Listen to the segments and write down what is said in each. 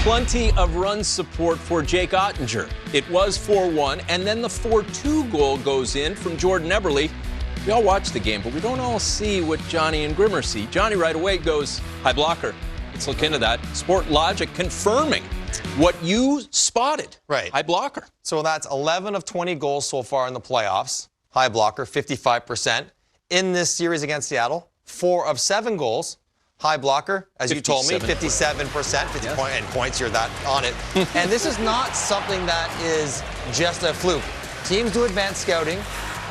plenty of run support for Jake Oettinger. It was 4-1, and then the 4-2 goal goes in from Jordan Eberle. We all watch the game, but we don't all see what Johnny and Grimmer see. Johnny right away goes, high blocker. Let's look into that. Sport Logic confirming what you spotted. Right. High blocker. So that's 11 of 20 goals so far in the playoffs. High blocker, 55%. In this series against Seattle, 4 of 7 goals. High blocker, as you told me, 57%, 50 points, you're that on it. And this is not something that is just a fluke. Teams do advanced scouting.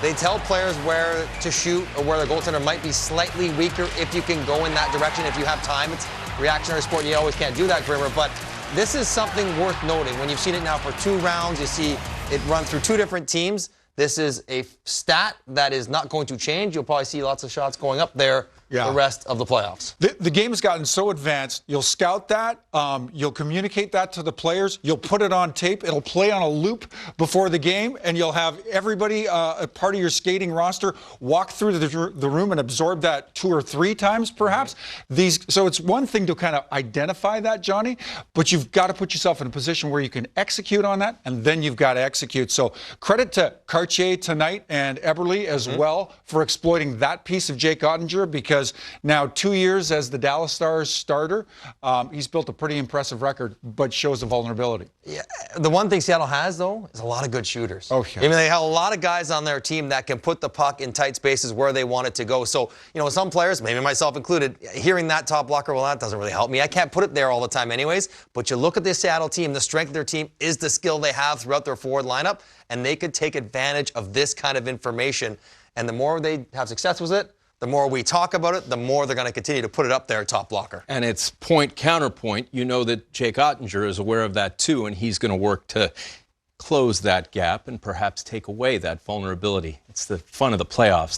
They tell players where to shoot or where the goaltender might be slightly weaker if you can go in that direction, if you have time. It's reactionary sport, and you always can't do that, Grimmer, but this is something worth noting. When you've seen it now for 2 rounds, you see it run through 2 different teams. This is a stat that is not going to change. You'll probably see lots of shots going up there the rest of the playoffs. The game has gotten so advanced. You'll scout that. You'll communicate that to the players. You'll put it on tape. It'll play on a loop before the game, and you'll have everybody, a part of your skating roster, walk through the room and absorb that 2 or 3 times, perhaps. So it's one thing to kind of identify that, Johnny, but you've got to put yourself in a position where you can execute on that, and then you've got to execute. So credit to Cartier tonight and Eberle as well for exploiting that piece of Jake Oettinger, because now 2 years as the Dallas Stars starter, he's built a pretty impressive record, but shows a vulnerability. Yeah, the one thing Seattle has, though, is a lot of good shooters. Oh, yeah. I mean, they have a lot of guys on their team that can put the puck in tight spaces where they want it to go. So, you know, some players, maybe myself included, hearing that top blocker, well, that doesn't really help me. I can't put it there all the time anyways. But you look at this Seattle team, the strength of their team is the skill they have throughout their forward lineup, and they could take advantage of this kind of information. And the more they have success with it, the more we talk about it, the more they're going to continue to put it up there, top blocker. And it's point counterpoint. You know that Jake Oettinger is aware of that too, and he's going to work to close that gap and perhaps take away that vulnerability. It's the fun of the playoffs.